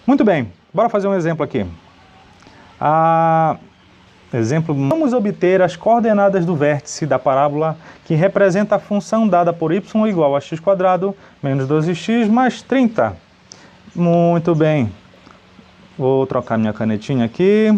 Muito bem, bora fazer um exemplo aqui. Exemplo, vamos obter as coordenadas do vértice da parábola que representa a função dada por y igual a x² menos 12x mais 30. Muito bem. Vou trocar minha canetinha aqui.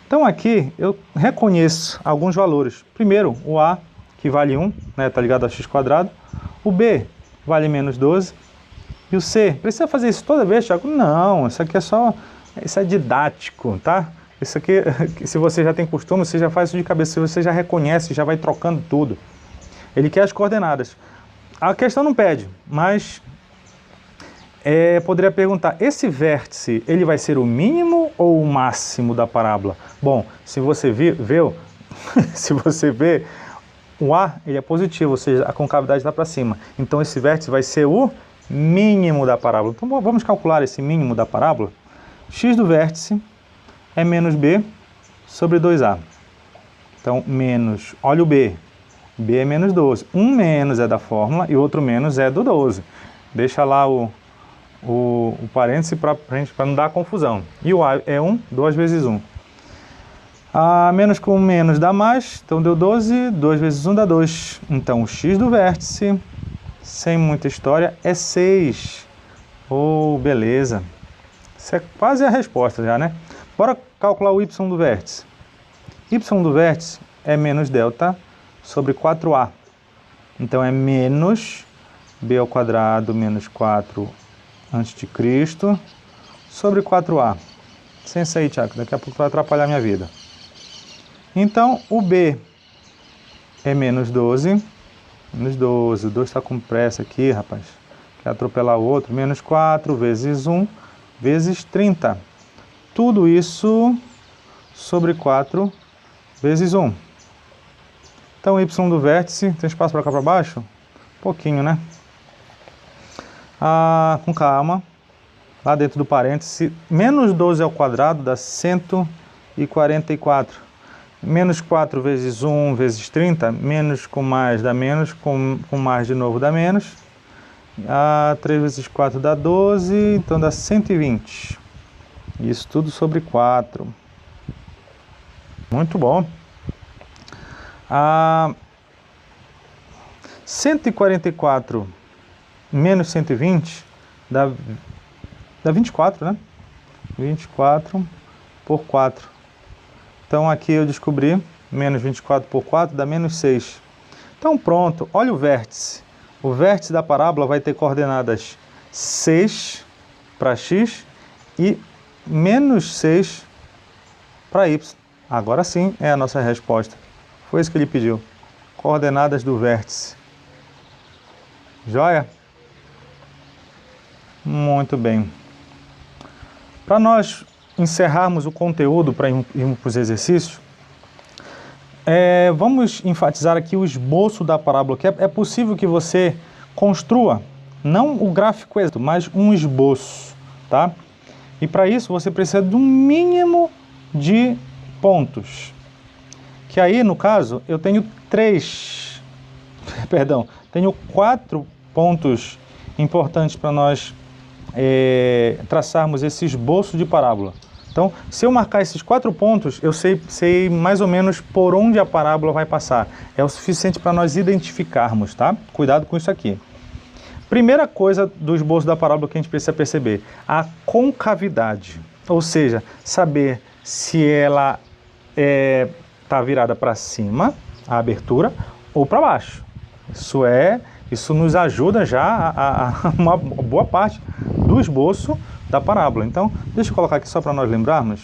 Então aqui eu reconheço alguns valores. Primeiro, o a, que vale 1, né, tá ligado a x². O b vale menos 12. E o c, precisa fazer isso toda vez, Thiago? Não, isso aqui é só... Isso é didático, tá? Isso aqui, se você já tem costume, você já faz isso de cabeça, você já reconhece, já vai trocando tudo. Ele quer as coordenadas. A questão não pede, mas poderia perguntar, esse vértice, ele vai ser o mínimo ou o máximo da parábola? Bom, se você se você vê, o A ele é positivo, ou seja, a concavidade está para cima. Então esse vértice vai ser o mínimo da parábola. Então vamos calcular esse mínimo da parábola. X do vértice é menos b sobre 2a. Então, menos, olha o b. b é menos 12. Um menos é da fórmula e outro menos é do 12. Deixa lá o parêntese para não dar confusão. E o a é 1, 2 vezes 1. Menos com menos dá mais, então deu 12, 2 vezes 1 dá 2. Então, o x do vértice, sem muita história, é 6. Beleza. Isso é quase a resposta já, né? Bora calcular o y do vértice. Y do vértice é menos delta sobre 4a. Então é menos b² menos 4 antes de Cristo sobre 4a. Sem sair, Tiago, daqui a pouco vai atrapalhar a minha vida. Então o b é menos 12. Menos 12, o 2 está com pressa aqui, rapaz. Quer atropelar o outro. Menos 4 vezes 1 vezes 30. Tudo isso sobre 4 vezes 1. Então, y do vértice, tem espaço para cá para baixo? Pouquinho, né? Com calma. Lá dentro do parêntese, menos 12 ao quadrado dá 144. Menos 4 vezes 1 vezes 30, menos com mais dá menos, com mais de novo dá menos. 3 vezes 4 dá 12, então dá 120. Isso tudo sobre 4. Muito bom. 144 menos 120 dá 24, né? 24 por 4. Então aqui eu descobri, menos 24 por 4 dá menos 6. Então pronto, olha o vértice. O vértice da parábola vai ter coordenadas 6 para x e menos 6 para y. Agora sim é a nossa resposta. Foi isso que ele pediu. Coordenadas do vértice. Joia? Muito bem. Para nós encerrarmos o conteúdo para irmos para os exercícios, vamos enfatizar aqui o esboço da parábola, que é possível que você construa, não o gráfico exato, mas um esboço, tá? E para isso você precisa de um mínimo de pontos. Que aí, no caso, eu tenho tenho 4 pontos importantes para nós traçarmos esse esboço de parábola. Então, se eu marcar esses 4 pontos, eu sei mais ou menos por onde a parábola vai passar. É o suficiente para nós identificarmos, tá? Cuidado com isso aqui. Primeira coisa do esboço da parábola que a gente precisa perceber, a concavidade. Ou seja, saber se ela está virada para cima, a abertura, ou para baixo. Isso nos ajuda já a uma boa parte do esboço da parábola. Então, deixa eu colocar aqui só para nós lembrarmos,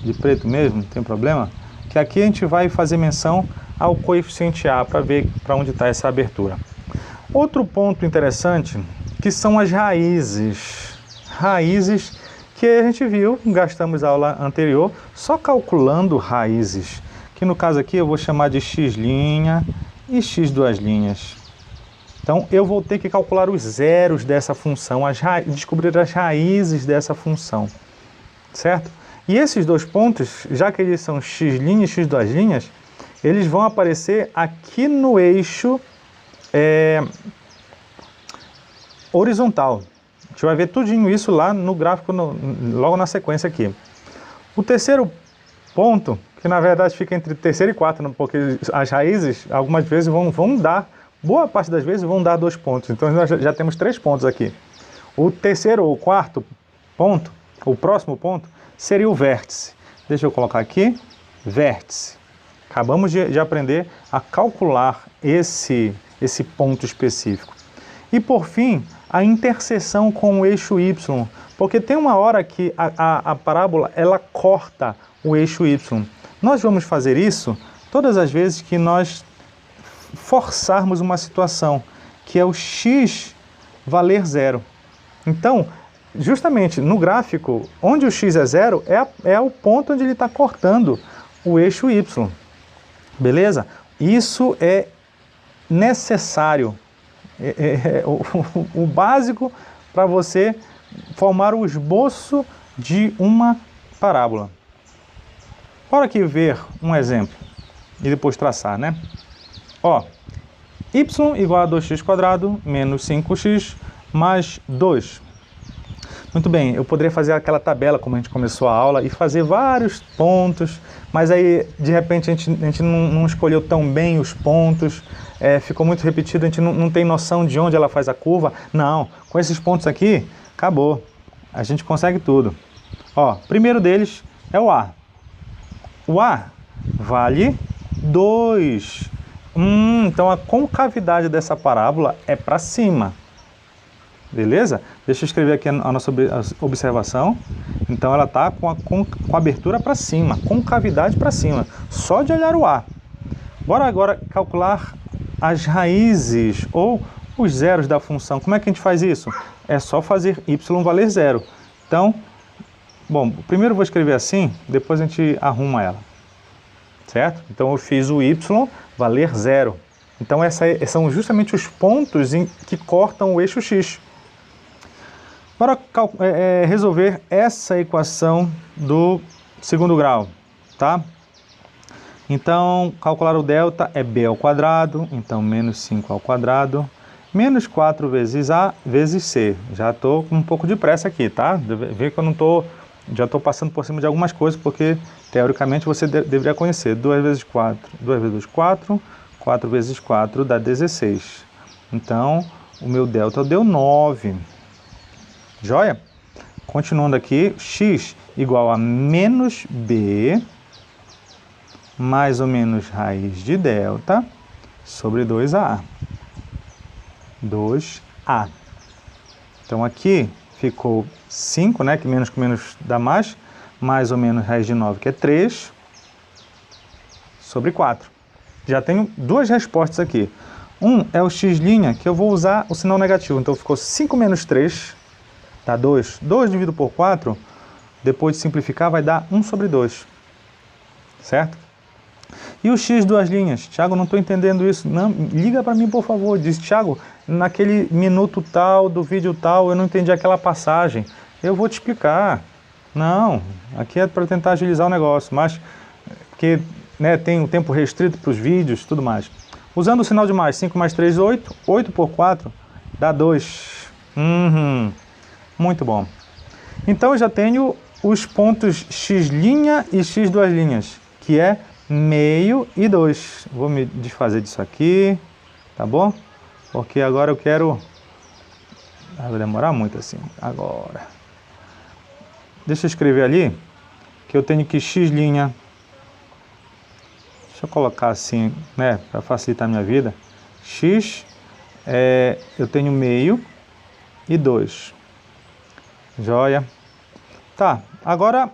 de preto mesmo, não tem problema, que aqui a gente vai fazer menção ao coeficiente A para ver para onde está essa abertura. Outro ponto interessante, que são as raízes. Raízes que a gente viu, gastamos a aula anterior, só calculando raízes, que no caso aqui eu vou chamar de x' e x². Então, eu vou ter que calcular os zeros dessa função, descobrir as raízes dessa função, certo? E esses 2 pontos, já que eles são x' e x², eles vão aparecer aqui no eixo horizontal. gente vai ver tudinho isso lá no gráfico, logo na sequência aqui. O terceiro ponto, que na verdade fica entre terceiro e quarto, porque as raízes algumas vezes vão dar, boa parte das vezes vão dar 2 pontos. Então nós já temos 3 pontos aqui. O terceiro ou quarto ponto, o próximo ponto, seria o vértice. Deixa eu colocar aqui, vértice. Acabamos de aprender a calcular esse ponto específico. E por fim, a interseção com o eixo Y, porque tem uma hora que a parábola ela corta o eixo Y. Nós vamos fazer isso todas as vezes que nós forçarmos uma situação, que é o x valer 0. Então, justamente no gráfico, onde o x é 0, é o ponto onde ele está cortando o eixo Y. Beleza? Isso é necessário, o básico para você formar o esboço de uma parábola. Bora aqui ver um exemplo e depois traçar, né? Ó, y igual a 2x² menos 5x mais 2. Muito bem, eu poderia fazer aquela tabela como a gente começou a aula e fazer vários pontos, mas aí de repente a gente não escolheu tão bem os pontos, ficou muito repetido, a gente não tem noção de onde ela faz a curva. Não, com esses pontos aqui, acabou, a gente consegue tudo. Ó, primeiro deles é o A. O A vale 2. Então a concavidade dessa parábola é para cima. Beleza? Deixa eu escrever aqui a nossa observação. Então ela está com a abertura para cima, concavidade para cima, só de olhar o A. Bora agora calcular as raízes ou os zeros da função. Como é que a gente faz isso? É só fazer y valer 0. Então, bom, primeiro eu vou escrever assim, depois a gente arruma ela. Certo? Então eu fiz o y valer 0. Então são justamente os pontos que cortam o eixo x. Para resolver essa equação do segundo grau, tá? Então, calcular o delta é b ao quadrado, então menos 5 ao quadrado, menos 4 vezes a vezes c. Já estou com um pouco de pressa aqui, tá? Vê que eu já estou passando por cima de algumas coisas, porque teoricamente você deveria conhecer. 2 vezes 4, 2 vezes 2, 4, 4 vezes 4 dá 16. Então, o meu delta deu 9. Joia? Continuando aqui, x igual a menos b mais ou menos raiz de delta sobre 2a. 2a. Então aqui ficou 5, né, que menos com menos dá mais ou menos raiz de 9, que é 3, sobre 4. Já tenho duas respostas aqui. Um é o x', que eu vou usar o sinal negativo. Então ficou 5 menos 3, dá 2. 2 dividido por 4, depois de simplificar, vai dar 1 sobre 2. Certo? E o x duas linhas? Tiago, não estou entendendo isso. Não, liga para mim, por favor. Diz, Tiago, naquele minuto tal, do vídeo tal, eu não entendi aquela passagem. Eu vou te explicar. Não, aqui é para tentar agilizar o negócio, mas porque, né, tem um tempo restrito para os vídeos e tudo mais. Usando o sinal de mais, 5 mais 3, 8. 8 por 4 dá 2. Muito bom. Então eu já tenho os pontos x' e x duas linhas, que é meio e 2. Vou me desfazer disso aqui, tá bom? Porque agora eu quero... vai demorar muito assim. Agora. Deixa eu escrever ali, que eu tenho que x'... Deixa eu colocar assim, né, para facilitar a minha vida. X, eu tenho meio e 2. Joia. Tá, agora...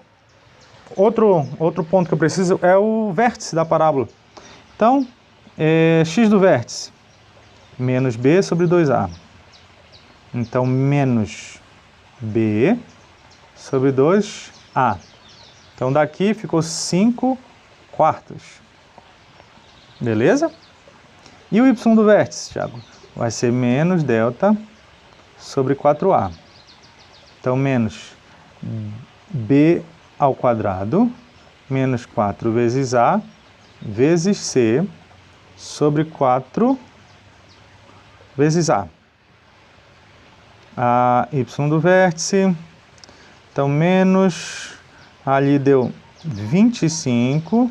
Outro ponto que eu preciso é o vértice da parábola. Então, x do vértice, menos b sobre 2a. Então, menos b sobre 2a. Então, daqui ficou 5 quartos. Beleza? E o y do vértice, Thiago? Vai ser menos delta sobre 4a. Então, menos b ao quadrado, menos 4 vezes a, vezes c, sobre 4 vezes a. a y do vértice. Então, menos, ali deu 25.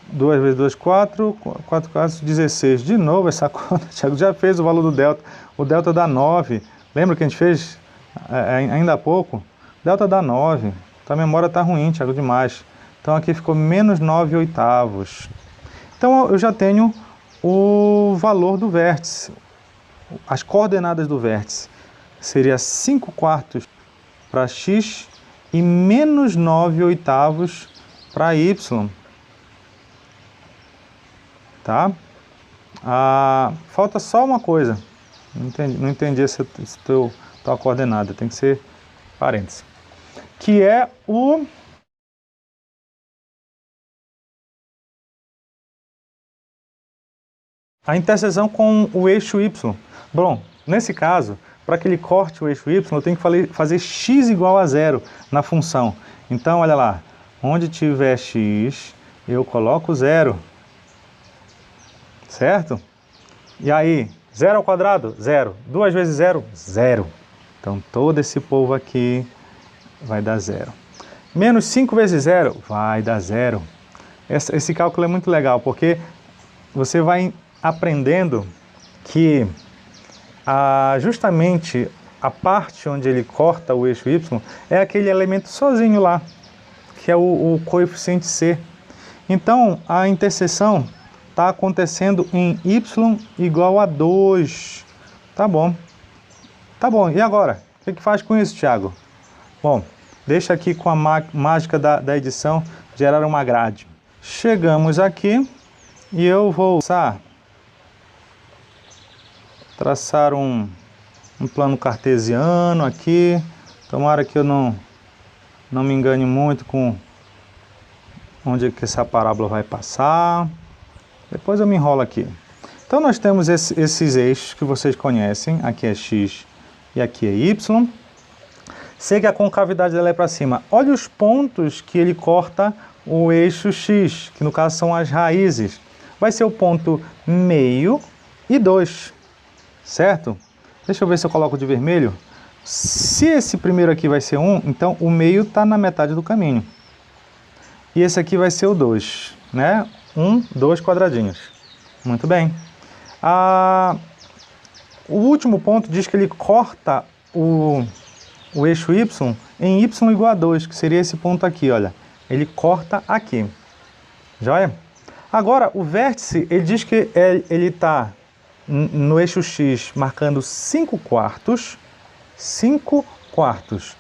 2 vezes 2, 4. 4 vezes 16. De novo essa conta. O Thiago já fez o valor do delta. O delta dá 9. Lembra que a gente fez ainda há pouco? Delta dá 9. Então a memória está ruim, Thiago, demais. Então aqui ficou menos 9 oitavos. Então eu já tenho o valor do vértice. As coordenadas do vértice. Seria 5 quartos para x e menos 9 oitavos para y. Tá? Falta só uma coisa. Não entendi essa tua coordenada. Tem que ser parênteses. Que é a interseção com o eixo y. Bom, nesse caso, para que ele corte o eixo y, eu tenho que fazer x igual a 0 na função. Então, olha lá. Onde tiver x, eu coloco 0. Certo? E aí, 0 ao quadrado? 0. 2 vezes 0? 0. Então, todo esse povo aqui vai dar 0. Menos 5 vezes 0? Vai dar 0. Esse cálculo é muito legal, porque você vai aprendendo que justamente a parte onde ele corta o eixo y é aquele elemento sozinho lá, que é o coeficiente c. Então, a interseção está acontecendo em y igual a 2. Tá bom. Tá bom, e agora? O que faz com isso, Thiago? Bom, deixa aqui com a mágica da edição gerar uma grade. Chegamos aqui e eu vou traçar um plano cartesiano aqui. Tomara que eu não me engane muito com onde é que essa parábola vai passar. Depois eu me enrolo aqui. Então nós temos esses eixos que vocês conhecem. Aqui é x e aqui é y. Sei que a concavidade dela é para cima. Olha os pontos que ele corta o eixo x, que no caso são as raízes. Vai ser o ponto meio e 2. Certo? Deixa eu ver se eu coloco de vermelho. Se esse primeiro aqui vai ser 1, então o meio está na metade do caminho. E esse aqui vai ser o 2, né? 2 quadradinhos. Muito bem. O último ponto diz que ele corta o eixo y em y igual a 2, que seria esse ponto aqui, olha. Ele corta aqui. Joia? Agora, o vértice, ele diz que ele está no eixo x marcando 5 quartos. 5 quartos.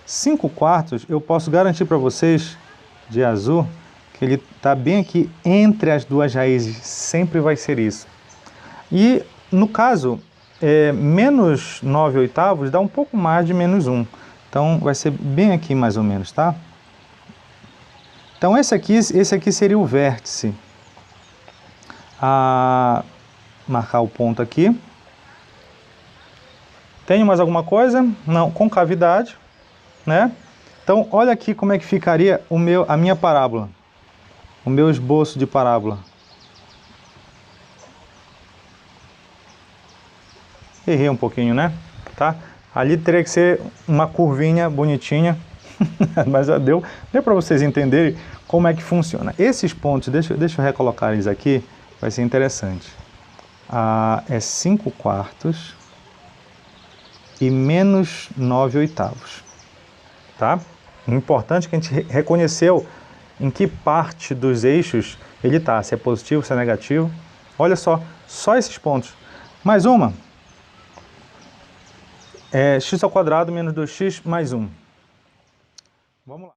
5 quartos, eu posso garantir para vocês, de azul, que ele está bem aqui entre as duas raízes, sempre vai ser isso. E, no caso, menos 9 oitavos dá um pouco mais de menos 1. Então, vai ser bem aqui mais ou menos, tá? Então, esse aqui seria o vértice. Marcar o ponto aqui. Tenho mais alguma coisa? Não, concavidade, né? Então, olha aqui como é que ficaria a minha parábola. O meu esboço de parábola. Errei um pouquinho, né? Tá? Ali teria que ser uma curvinha bonitinha. Mas já deu para vocês entenderem como é que funciona. Esses pontos, deixa eu recolocar eles aqui, vai ser interessante. É 5 quartos e menos 9 oitavos. Tá? O importante é que a gente reconheceu em que parte dos eixos ele está, se é positivo, se é negativo. Olha só esses pontos. Mais uma. X ao quadrado menos 2x mais 1. Vamos lá.